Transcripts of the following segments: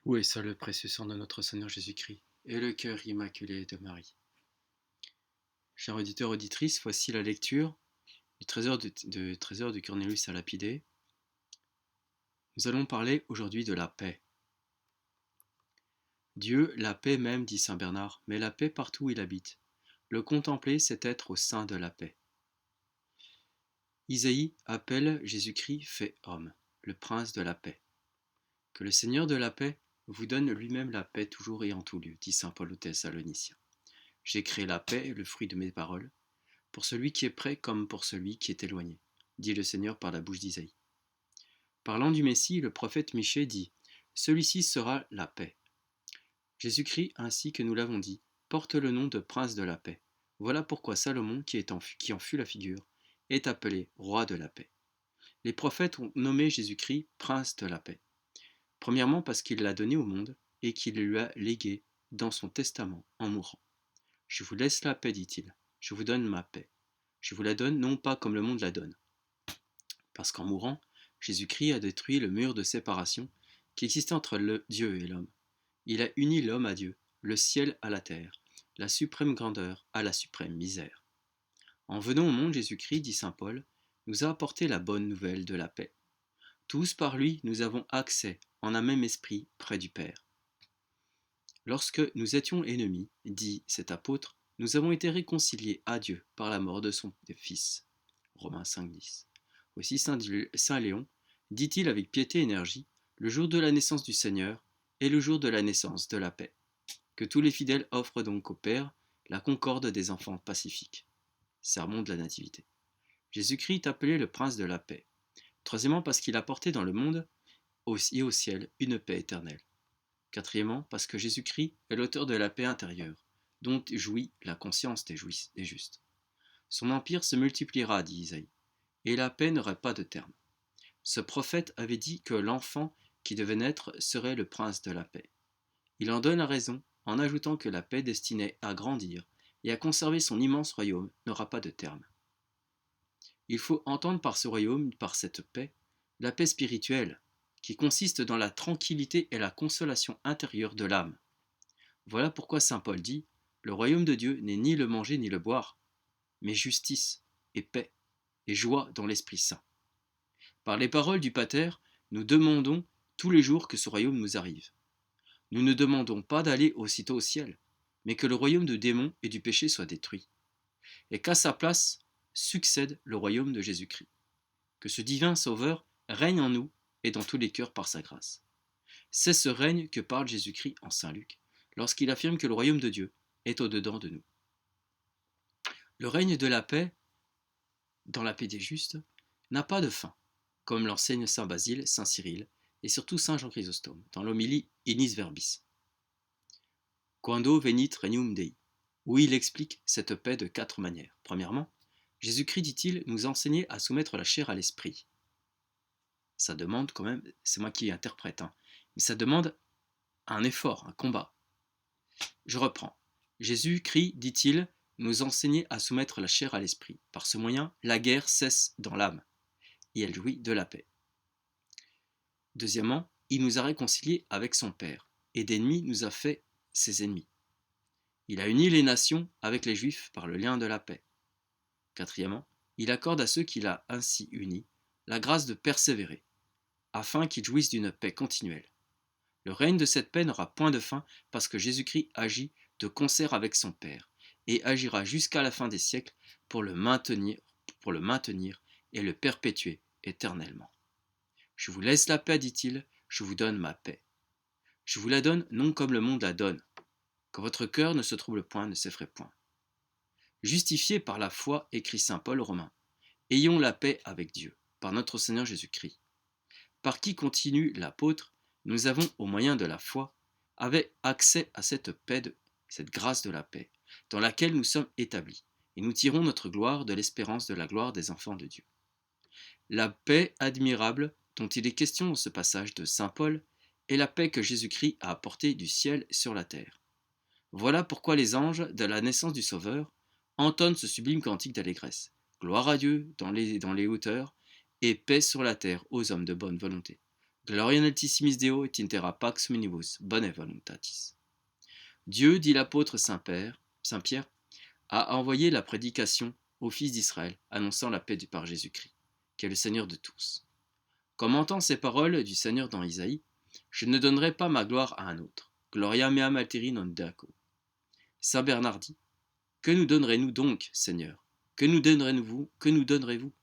Où est seul le précieux sang de notre Seigneur Jésus-Christ et le cœur immaculé de Marie. Chers auditeurs, auditrices, voici la lecture du trésor de Cornelius à Lapidé. Nous allons parler aujourd'hui de la paix. Dieu, la paix même, dit saint Bernard, met la paix partout où il habite. Le contempler, c'est être au sein de la paix. Isaïe appelle Jésus-Christ fait homme, le prince de la paix. Que le Seigneur de la paix vous donne lui-même la paix toujours et en tout lieu, dit saint Paul aux Thessaloniciens. J'ai créé la paix, le fruit de mes paroles, pour celui qui est près comme pour celui qui est éloigné, dit le Seigneur par la bouche d'Isaïe. Parlant du Messie, le prophète Michée dit « Celui-ci sera la paix ». Jésus-Christ, ainsi que nous l'avons dit, porte le nom de prince de la paix. Voilà pourquoi Salomon, qui en fut la figure, est appelé roi de la paix. Les prophètes ont nommé Jésus-Christ prince de la paix. Premièrement parce qu'il l'a donné au monde et qu'il lui a légué dans son testament en mourant. Je vous laisse la paix, dit-il. Je vous donne ma paix. Je vous la donne non pas comme le monde la donne. Parce qu'en mourant, Jésus-Christ a détruit le mur de séparation qui existait entre le Dieu et l'homme. Il a uni l'homme à Dieu, le ciel à la terre, la suprême grandeur à la suprême misère. En venant au monde, Jésus-Christ, dit saint Paul, nous a apporté la bonne nouvelle de la paix. Tous par lui, nous avons accès en un même esprit près du Père. Lorsque nous étions ennemis, dit cet apôtre, nous avons été réconciliés à Dieu par la mort de son Fils. Romains 5,10. Aussi Saint Léon dit-il avec piété et énergie, le jour de la naissance du Seigneur est le jour de la naissance de la paix. Que tous les fidèles offrent donc au Père la concorde des enfants pacifiques. Sermon de la Nativité. Jésus-Christ est appelé le prince de la paix. Troisièmement, parce qu'il a porté dans le monde et au ciel une paix éternelle. Quatrièmement, parce que Jésus-Christ est l'auteur de la paix intérieure, dont jouit la conscience des justes. Son empire se multipliera, dit Isaïe, et la paix n'aurait pas de terme. Ce prophète avait dit que l'enfant qui devait naître serait le prince de la paix. Il en donne la raison en ajoutant que la paix destinée à grandir et à conserver son immense royaume n'aura pas de terme. Il faut entendre par ce royaume, par cette paix, la paix spirituelle, qui consiste dans la tranquillité et la consolation intérieure de l'âme. Voilà pourquoi saint Paul dit « Le royaume de Dieu n'est ni le manger ni le boire, mais justice et paix et joie dans l'Esprit Saint. » Par les paroles du Pater, nous demandons tous les jours que ce royaume nous arrive. Nous ne demandons pas d'aller aussitôt au ciel, mais que le royaume du démon et du péché soit détruit, et qu'à sa place succède le royaume de Jésus-Christ. Que ce divin Sauveur règne en nous et dans tous les cœurs par sa grâce. C'est ce règne que parle Jésus-Christ en saint Luc, lorsqu'il affirme que le royaume de Dieu est au-dedans de nous. Le règne de la paix, dans la paix des justes, n'a pas de fin, comme l'enseigne saint Basile, saint Cyril et surtout saint Jean Chrysostome, dans l'homélie Inis Verbis. Quando venit regnum Dei, où il explique cette paix de 4 manières. Premièrement, Jésus-Christ, dit-il, nous enseignait à soumettre la chair à l'esprit. Ça demande quand même, c'est moi qui interprète, mais ça demande un effort, un combat. Je reprends. Jésus-Christ, dit-il, nous enseignait à soumettre la chair à l'esprit. Par ce moyen, la guerre cesse dans l'âme, et elle jouit de la paix. Deuxièmement, il nous a réconciliés avec son Père, et d'ennemis nous a fait ses ennemis. Il a uni les nations avec les Juifs par le lien de la paix. Quatrièmement, il accorde à ceux qu'il a ainsi unis la grâce de persévérer, afin qu'ils jouissent d'une paix continuelle. Le règne de cette paix n'aura point de fin parce que Jésus-Christ agit de concert avec son Père et agira jusqu'à la fin des siècles pour le maintenir et le perpétuer éternellement. Je vous laisse la paix, dit-il, je vous donne ma paix. Je vous la donne non comme le monde la donne, que votre cœur ne se trouble point, ne s'effraie point. Justifiés par la foi, écrit saint Paul aux Romains, ayons la paix avec Dieu, par notre Seigneur Jésus-Christ. Par qui continue l'apôtre, nous avons, au moyen de la foi, accès à cette paix, cette grâce de la paix, dans laquelle nous sommes établis, et nous tirons notre gloire de l'espérance de la gloire des enfants de Dieu. La paix admirable dont il est question dans ce passage de saint Paul est la paix que Jésus-Christ a apportée du ciel sur la terre. Voilà pourquoi les anges, de la naissance du Sauveur, entonnent ce sublime cantique d'allégresse. Gloire à Dieu dans les hauteurs, et paix sur la terre aux hommes de bonne volonté. Gloria in altissimis Deo et in terra pax omnibus bone voluntatis. Dieu, dit l'apôtre Saint-Pierre, a envoyé la prédication aux fils d'Israël, annonçant la paix par Jésus-Christ, qui est le Seigneur de tous. Commentant ces paroles du Seigneur dans Isaïe, je ne donnerai pas ma gloire à un autre. Gloria meam alteri non daco. Saint Bernard dit, que nous donnerez-nous donc, Seigneur? Que nous donnerez-vous?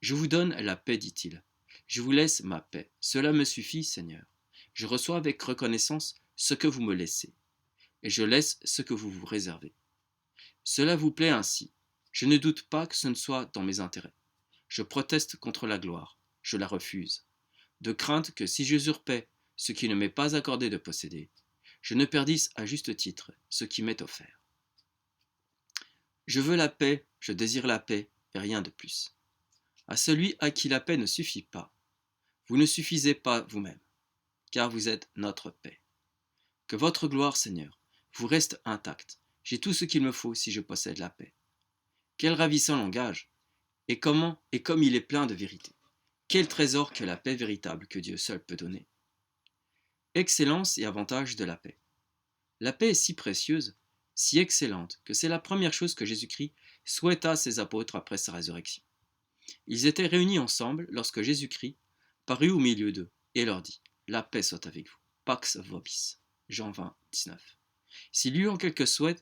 Je vous donne la paix, dit-il. Je vous laisse ma paix. Cela me suffit, Seigneur. Je reçois avec reconnaissance ce que vous me laissez, et je laisse ce que vous vous réservez. Cela vous plaît ainsi. Je ne doute pas que ce ne soit dans mes intérêts. Je proteste contre la gloire. Je la refuse. De crainte que si j'usurpais ce qui ne m'est pas accordé de posséder, je ne perdisse à juste titre ce qui m'est offert. Je veux la paix, je désire la paix, et rien de plus. À celui à qui la paix ne suffit pas, vous ne suffisez pas vous-même, car vous êtes notre paix. Que votre gloire, Seigneur, vous reste intacte. J'ai tout ce qu'il me faut si je possède la paix. Quel ravissant langage, et comme il est plein de vérité. Quel trésor que la paix véritable que Dieu seul peut donner. Excellence et avantage de la paix. La paix est si précieuse, si excellente, que c'est la première chose que Jésus-Christ souhaita à ses apôtres après sa résurrection. Ils étaient réunis ensemble lorsque Jésus-Christ parut au milieu d'eux et leur dit « La paix soit avec vous, pax vobis ». Jean 20, 19. S'il eut en quelques souhaits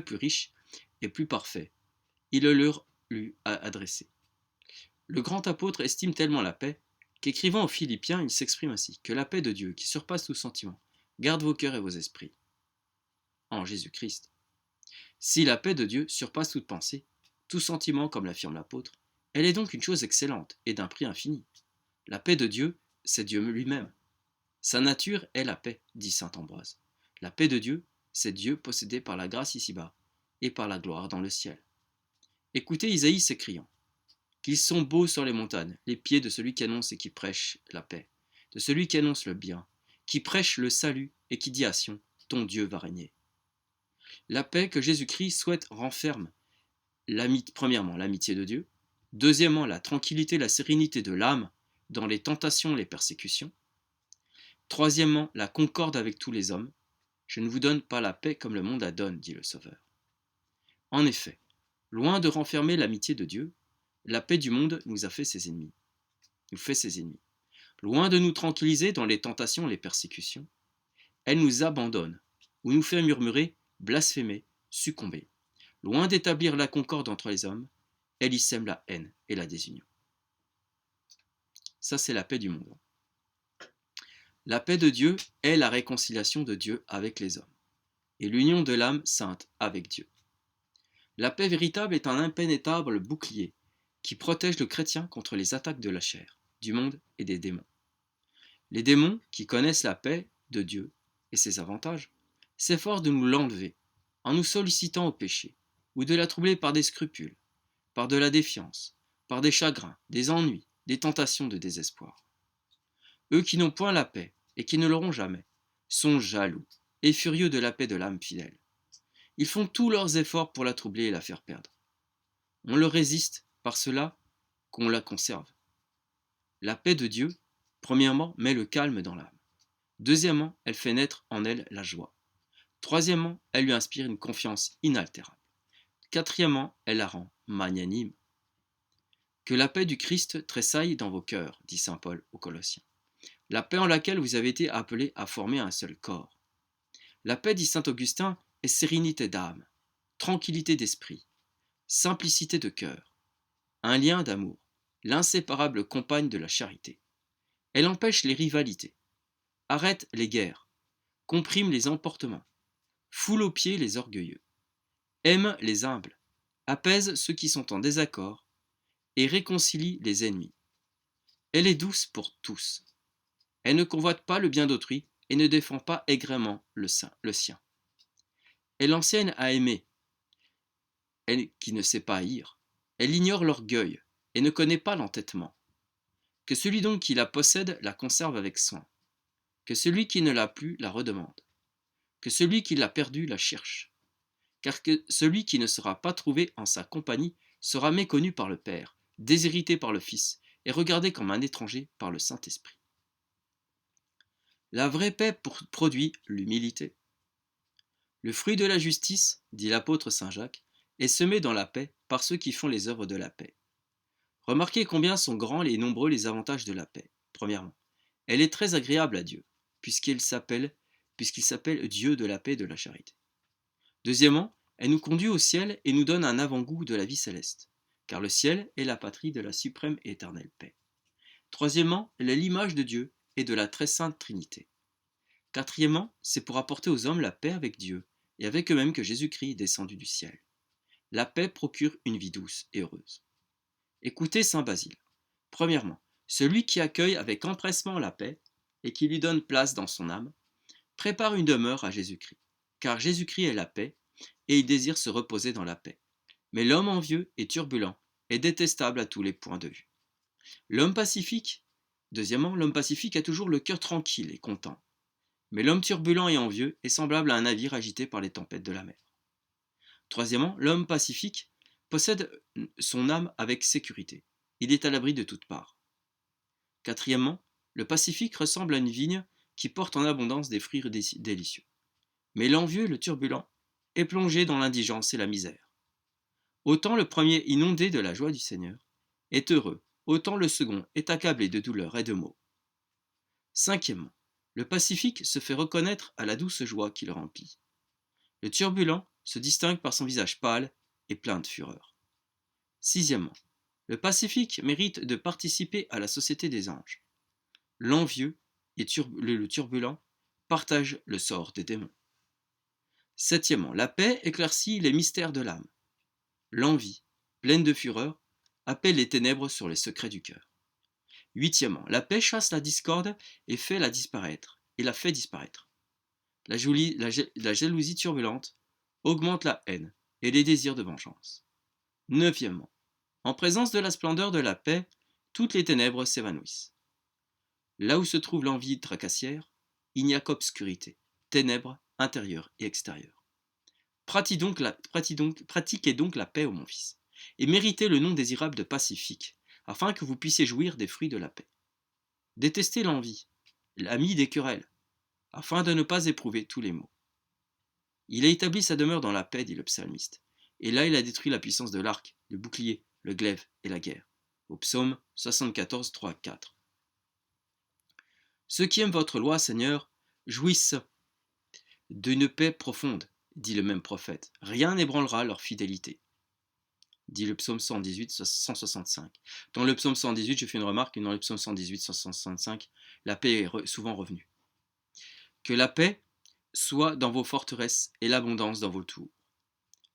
plus riches et plus parfaits, il le leur eût adressé. Le grand apôtre estime tellement la paix qu'écrivant aux Philippiens, il s'exprime ainsi, que la paix de Dieu, qui surpasse tout sentiment, garde vos cœurs et vos esprits en Jésus-Christ. Si la paix de Dieu surpasse toute pensée, tout sentiment, comme l'affirme l'apôtre, elle est donc une chose excellente et d'un prix infini. La paix de Dieu, c'est Dieu lui-même. Sa nature est la paix, dit saint Ambroise. La paix de Dieu, c'est Dieu possédé par la grâce ici-bas et par la gloire dans le ciel. Écoutez Isaïe s'écriant qu'ils sont beaux sur les montagnes, les pieds de celui qui annonce et qui prêche la paix, de celui qui annonce le bien, qui prêche le salut et qui dit à Sion, ton Dieu va régner. La paix que Jésus-Christ souhaite renferme, premièrement, l'amitié de Dieu, deuxièmement, la tranquillité, la sérénité de l'âme dans les tentations, les persécutions, troisièmement, la concorde avec tous les hommes. Je ne vous donne pas la paix comme le monde la donne, dit le Sauveur. En effet, loin de renfermer l'amitié de Dieu, la paix du monde nous fait ses ennemis. Loin de nous tranquilliser dans les tentations et les persécutions, elle nous abandonne ou nous fait murmurer, blasphémer, succomber. Loin d'établir la concorde entre les hommes, elle y sème la haine et la désunion. Ça, c'est la paix du monde. La paix de Dieu est la réconciliation de Dieu avec les hommes et l'union de l'âme sainte avec Dieu. La paix véritable est un impénétrable bouclier qui protège le chrétien contre les attaques de la chair, du monde et des démons. Les démons, qui connaissent la paix de Dieu et ses avantages, s'efforcent de nous l'enlever en nous sollicitant au péché, ou de la troubler par des scrupules, par de la défiance, par des chagrins, des ennuis, des tentations de désespoir. Eux qui n'ont point la paix, et qui ne l'auront jamais, sont jaloux et furieux de la paix de l'âme fidèle. Ils font tous leurs efforts pour la troubler et la faire perdre. On leur résiste par cela qu'on la conserve. La paix de Dieu, premièrement, met le calme dans l'âme. Deuxièmement, elle fait naître en elle la joie. Troisièmement, elle lui inspire une confiance inaltérable. Quatrièmement, elle la rend magnanime. Que la paix du Christ tressaille dans vos cœurs, dit saint Paul aux Colossiens. La paix en laquelle vous avez été appelés à former un seul corps. La paix, dit saint Augustin, est sérénité d'âme, tranquillité d'esprit, simplicité de cœur, un lien d'amour, l'inséparable compagne de la charité. Elle empêche les rivalités, arrête les guerres, comprime les emportements, foule aux pieds les orgueilleux, aime les humbles, apaise ceux qui sont en désaccord et réconcilie les ennemis. Elle est douce pour tous. Elle ne convoite pas le bien d'autrui et ne défend pas aigrement le sien. Elle enseigne à aimer, elle qui ne sait pas haïr. Elle ignore l'orgueil et ne connaît pas l'entêtement. Que celui donc qui la possède la conserve avec soin. Que celui qui ne l'a plus la redemande. Que celui qui l'a perdue la cherche. Car que celui qui ne sera pas trouvé en sa compagnie sera méconnu par le Père, déshérité par le Fils et regardé comme un étranger par le Saint-Esprit. La vraie paix produit l'humilité. Le fruit de la justice, dit l'apôtre Saint Jacques, est semé dans la paix par ceux qui font les œuvres de la paix. Remarquez combien sont grands et nombreux les avantages de la paix. Premièrement, elle est très agréable à Dieu, puisqu'il s'appelle Dieu de la paix et de la charité. Deuxièmement, elle nous conduit au ciel et nous donne un avant-goût de la vie céleste, car le ciel est la patrie de la suprême et éternelle paix. Troisièmement, elle est l'image de Dieu et de la très sainte Trinité. Quatrièmement, c'est pour apporter aux hommes la paix avec Dieu et avec eux-mêmes que Jésus-Christ est descendu du ciel. La paix procure une vie douce et heureuse. Écoutez saint Basile. Premièrement, celui qui accueille avec empressement la paix et qui lui donne place dans son âme, prépare une demeure à Jésus-Christ, car Jésus-Christ est la paix et il désire se reposer dans la paix. Mais l'homme envieux et turbulent est détestable à tous les points de vue. Deuxièmement, l'homme pacifique a toujours le cœur tranquille et content. Mais l'homme turbulent et envieux est semblable à un navire agité par les tempêtes de la mer. Troisièmement, l'homme pacifique possède son âme avec sécurité. Il est à l'abri de toutes parts. Quatrièmement, le pacifique ressemble à une vigne qui porte en abondance des fruits délicieux. Mais l'envieux, le turbulent, est plongé dans l'indigence et la misère. Autant le premier, inondé de la joie du Seigneur, est heureux, autant le second est accablé de douleur et de maux. Cinquièmement, le pacifique se fait reconnaître à la douce joie qui le remplit. Le turbulent se distingue par son visage pâle et plein de fureur. Sixièmement, le pacifique mérite de participer à la société des anges. L'envieux et le turbulent partagent le sort des démons. Septièmement, la paix éclaircit les mystères de l'âme. L'envie, pleine de fureur, appelle les ténèbres sur les secrets du cœur. Huitièmement, la paix chasse la discorde et la fait disparaître. La jalousie turbulente augmente la haine et les désirs de vengeance. Neuvièmement, en présence de la splendeur de la paix, toutes les ténèbres s'évanouissent. Là où se trouve l'envie tracassière, il n'y a qu'obscurité, ténèbres intérieures et extérieures. Pratiquez donc la paix, ô mon fils, et méritez le nom désirable de pacifique, afin que vous puissiez jouir des fruits de la paix. Détestez l'envie, l'ami des querelles, afin de ne pas éprouver tous les maux. Il a établi sa demeure dans la paix, dit le psalmiste, et là il a détruit la puissance de l'arc, le bouclier, le glaive et la guerre. Au psaume 74, 3, 4. Ceux qui aiment votre loi, Seigneur, jouissent d'une paix profonde, dit le même prophète. Rien n'ébranlera leur fidélité, dit le psaume 118, 165. Dans le psaume 118, je fais une remarque, et dans le psaume 118, 165, la paix est souvent revenue. Que la paix soit dans vos forteresses et l'abondance dans vos tours.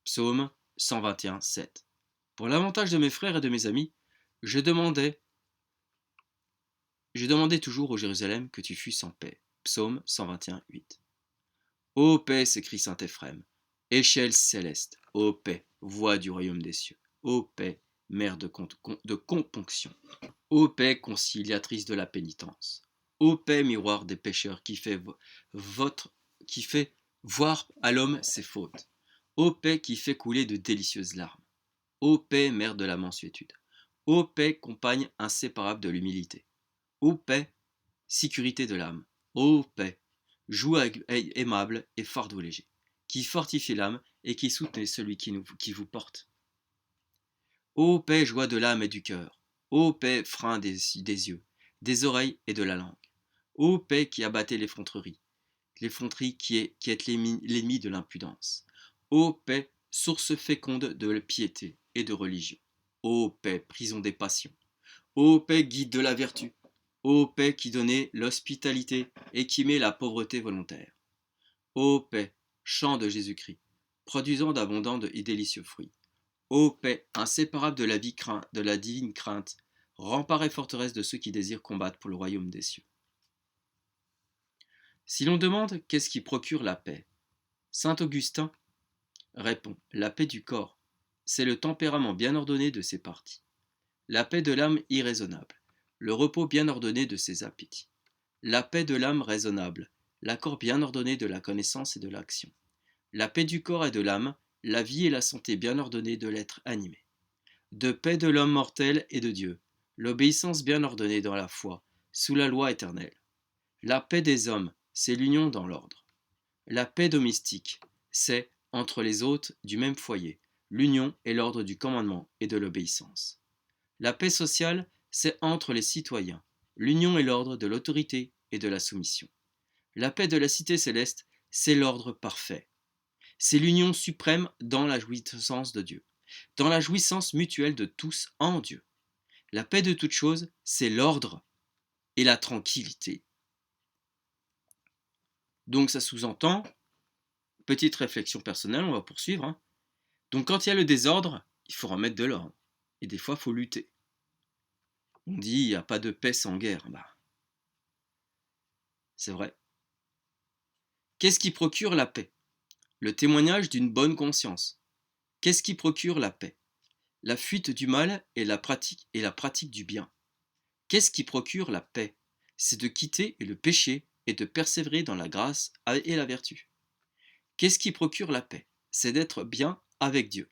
Psaume 121, 7. Pour l'avantage de mes frères et de mes amis, je demandais toujours au Jérusalem que tu fusses en paix. Psaume 121, 8. Ô paix, s'écrie saint Éphrem, échelle céleste, ô paix, voix du royaume des cieux, ô paix, mère de componction, ô paix conciliatrice de la pénitence, ô paix, miroir des pécheurs qui fait voir à l'homme ses fautes, ô paix qui fait couler de délicieuses larmes, ô paix, mère de la mansuétude, ô paix, compagne inséparable de l'humilité, ô paix, sécurité de l'âme, ô paix, joue aimable et fardeau léger, qui fortifie l'âme et qui soutenait celui qui vous porte. Ô paix, joie de l'âme et du cœur, ô paix, frein des yeux, des oreilles et de la langue, ô paix qui abattez l'effronterie qui est l'ennemi de l'impudence, ô paix, source féconde de piété et de religion, ô paix, prison des passions, ô paix, guide de la vertu, ô paix qui donnait l'hospitalité et qui met la pauvreté volontaire. Ô paix, chant de Jésus-Christ, produisant d'abondants et délicieux fruits. Ô paix, inséparable de la divine crainte, rempart et forteresse de ceux qui désirent combattre pour le royaume des cieux. Si l'on demande qu'est-ce qui procure la paix, saint Augustin répond, la paix du corps, c'est le tempérament bien ordonné de ses parties, la paix de l'âme irraisonnable, le repos bien ordonné de ses appétits, la paix de l'âme raisonnable, l'accord bien ordonné de la connaissance et de l'action, la paix du corps et de l'âme, la vie et la santé bien ordonnée de l'être animé, de paix de l'homme mortel et de Dieu, l'obéissance bien ordonnée dans la foi, sous la loi éternelle, La paix des hommes, c'est l'union dans l'ordre. La paix domestique, c'est, entre les hôtes du même foyer, l'union et l'ordre du commandement et de l'obéissance. La paix sociale, c'est entre les citoyens, l'union et l'ordre de l'autorité et de la soumission. La paix de la cité céleste, c'est l'ordre parfait. C'est l'union suprême dans la jouissance de Dieu, dans la jouissance mutuelle de tous en Dieu. La paix de toute chose, c'est l'ordre et la tranquillité. Donc ça sous-entend, petite réflexion personnelle, on va poursuivre. Donc quand il y a le désordre, il faut remettre de l'ordre. Et des fois, il faut lutter. On dit, il n'y a pas de paix sans guerre. Bah, c'est vrai. Qu'est-ce qui procure la paix? Le témoignage d'une bonne conscience. Qu'est-ce qui procure la paix? La fuite du mal et la pratique du bien. Qu'est-ce qui procure la paix? C'est de quitter le péché et de persévérer dans la grâce et la vertu. Qu'est-ce qui procure la paix? C'est d'être bien avec Dieu.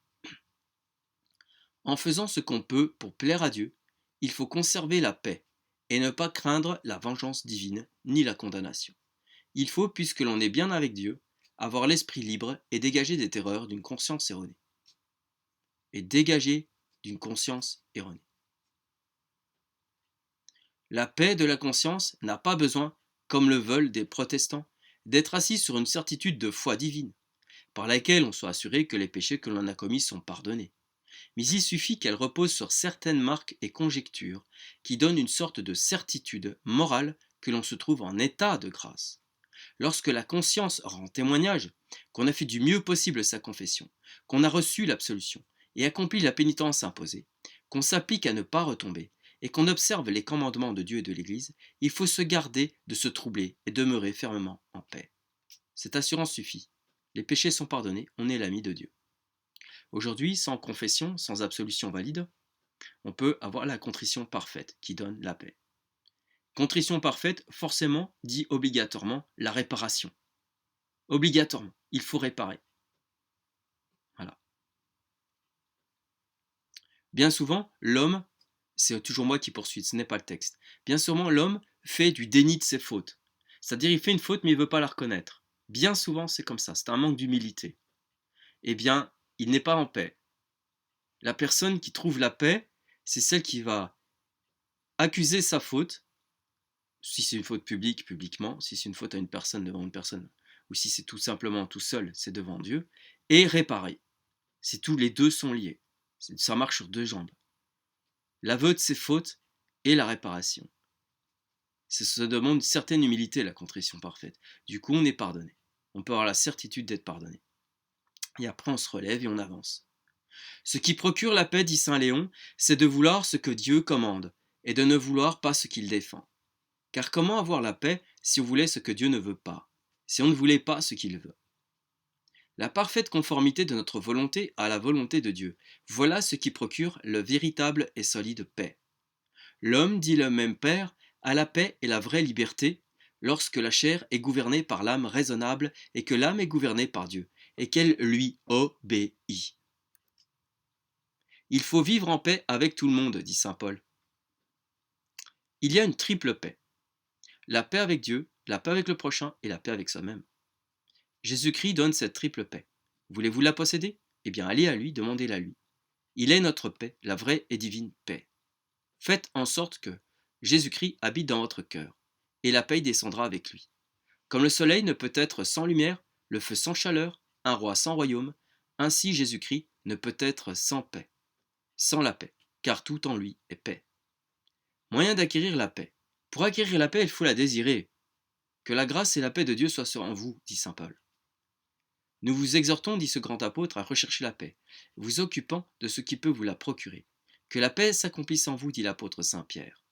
En faisant ce qu'on peut pour plaire à Dieu, il faut conserver la paix et ne pas craindre la vengeance divine ni la condamnation. Il faut, puisque l'on est bien avec Dieu, avoir l'esprit libre et dégager des terreurs d'une conscience erronée. Et dégager d'une conscience erronée. La paix de la conscience n'a pas besoin, comme le veulent des protestants, d'être assis sur une certitude de foi divine, par laquelle on soit assuré que les péchés que l'on a commis sont pardonnés. Mais il suffit qu'elle repose sur certaines marques et conjectures qui donnent une sorte de certitude morale que l'on se trouve en état de grâce. Lorsque la conscience rend témoignage qu'on a fait du mieux possible sa confession, qu'on a reçu l'absolution et accompli la pénitence imposée, qu'on s'applique à ne pas retomber et qu'on observe les commandements de Dieu et de l'Église, il faut se garder de se troubler et demeurer fermement en paix. Cette assurance suffit. Les péchés sont pardonnés, on est l'ami de Dieu. Aujourd'hui, sans confession, sans absolution valide, on peut avoir la contrition parfaite qui donne la paix. Contrition parfaite, forcément, dit obligatoirement la réparation. Obligatoirement, il faut réparer. Voilà. Bien souvent, l'homme, c'est toujours moi qui poursuis, ce n'est pas le texte. Bien souvent, l'homme fait du déni de ses fautes. C'est-à-dire, il fait une faute, mais il ne veut pas la reconnaître. Bien souvent, c'est comme ça, c'est un manque d'humilité. Eh bien, il n'est pas en paix. La personne qui trouve la paix, c'est celle qui va accuser sa faute, si c'est une faute publique, publiquement, si c'est une faute à une personne devant une personne, ou si c'est tout simplement tout seul, c'est devant Dieu, et réparer. Si tous les deux sont liés, ça marche sur deux jambes. L'aveu de ses fautes et la réparation. Ça demande une certaine humilité, la contrition parfaite. Du coup, on est pardonné. On peut avoir la certitude d'être pardonné. Et après, on se relève et on avance. Ce qui procure la paix, dit saint Léon, c'est de vouloir ce que Dieu commande, et de ne vouloir pas ce qu'il défend. Car comment avoir la paix si on voulait ce que Dieu ne veut pas, si on ne voulait pas ce qu'il veut? La parfaite conformité de notre volonté à la volonté de Dieu, voilà ce qui procure le véritable et solide paix. L'homme, dit le même Père, a la paix et la vraie liberté lorsque la chair est gouvernée par l'âme raisonnable et que l'âme est gouvernée par Dieu, et qu'elle lui obéit. Il faut vivre en paix avec tout le monde, dit saint Paul. Il y a une triple paix. La paix avec Dieu, la paix avec le prochain et la paix avec soi-même. Jésus-Christ donne cette triple paix. Voulez-vous la posséder? Eh bien, allez à lui, demandez-la à lui. Il est notre paix, la vraie et divine paix. Faites en sorte que Jésus-Christ habite dans votre cœur, et la paix descendra avec lui. Comme le soleil ne peut être sans lumière, le feu sans chaleur, un roi sans royaume, ainsi Jésus-Christ ne peut être sans paix, sans la paix, car tout en lui est paix. Moyen d'acquérir la paix. Pour acquérir la paix, il faut la désirer. Que la grâce et la paix de Dieu soient en vous, dit saint Paul. Nous vous exhortons, dit ce grand apôtre, à rechercher la paix, vous occupant de ce qui peut vous la procurer. Que la paix s'accomplisse en vous, dit l'apôtre saint Pierre.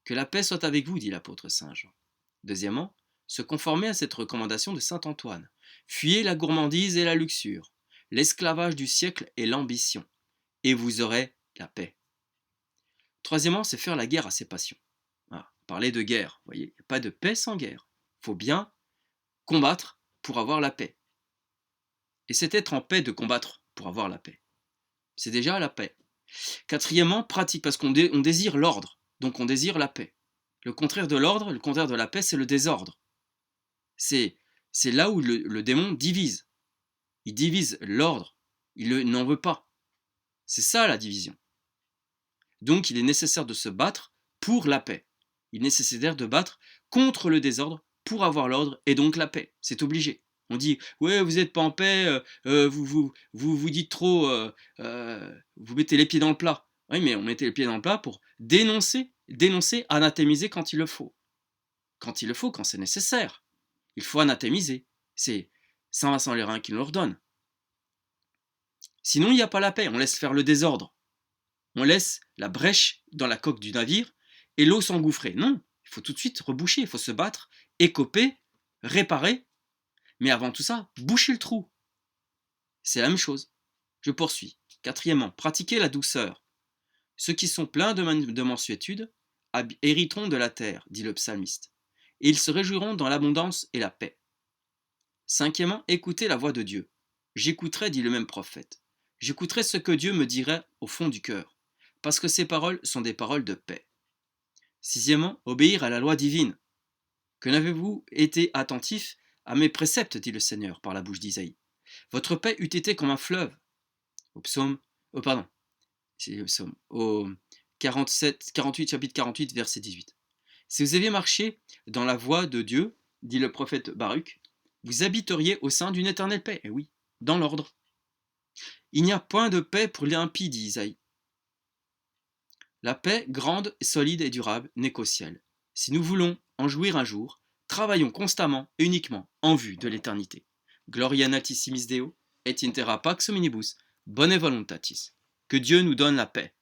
Que la paix soit avec vous, dit l'apôtre saint Jean. Deuxièmement, se conformer à cette recommandation de saint Antoine. Fuyez la gourmandise et la luxure, l'esclavage du siècle et l'ambition, et vous aurez la paix. Troisièmement, c'est faire la guerre à ses passions. Voilà, parler de guerre, vous voyez, il n'y a pas de paix sans guerre. Il faut bien combattre pour avoir la paix. Et c'est être en paix de combattre pour avoir la paix. C'est déjà la paix. Quatrièmement, pratique, parce qu'on désire l'ordre, donc on désire la paix. Le contraire de l'ordre, le contraire de la paix, c'est le désordre. C'est là où le démon divise. Il divise l'ordre. Il n'en veut pas. C'est ça la division. Donc il est nécessaire de se battre pour la paix. Il est nécessaire de battre contre le désordre pour avoir l'ordre et donc la paix. C'est obligé. On dit, ouais, vous n'êtes pas en paix, vous dites trop, vous mettez les pieds dans le plat. Oui, mais on mettait les pieds dans le plat pour dénoncer, anathémiser quand il le faut. Quand il le faut, quand c'est nécessaire. Il faut anathémiser. C'est Saint Vincent Lérin qui nous l'ordonne. Sinon, il n'y a pas la paix, on laisse faire le désordre. On laisse la brèche dans la coque du navire et l'eau s'engouffrer. Non, il faut tout de suite reboucher, il faut se battre, écoper, réparer. Mais avant tout ça, boucher le trou. C'est la même chose. Je poursuis. Quatrièmement, pratiquer la douceur. Ceux qui sont pleins de mansuétude hériteront de la terre, dit le psalmiste, et ils se réjouiront dans l'abondance et la paix. Cinquièmement, écoutez la voix de Dieu. J'écouterai, dit le même prophète. J'écouterai ce que Dieu me dirait au fond du cœur, parce que ses paroles sont des paroles de paix. Sixièmement, obéir à la loi divine. Que n'avez-vous été attentif à mes préceptes, dit le Seigneur par la bouche d'Isaïe. Votre paix eût été comme un fleuve. Au psaume, au 48, chapitre 48, verset 18. Si vous aviez marché dans la voie de Dieu, dit le prophète Baruch, vous habiteriez au sein d'une éternelle paix. Et oui, dans l'ordre. Il n'y a point de paix pour l'impie, dit Isaïe. La paix, grande, solide et durable, n'est qu'au ciel. Si nous voulons en jouir un jour, travaillons constamment et uniquement en vue de l'éternité. Gloria natissimis Deo, et in terra pax hominibus, bone voluntatis. Que Dieu nous donne la paix.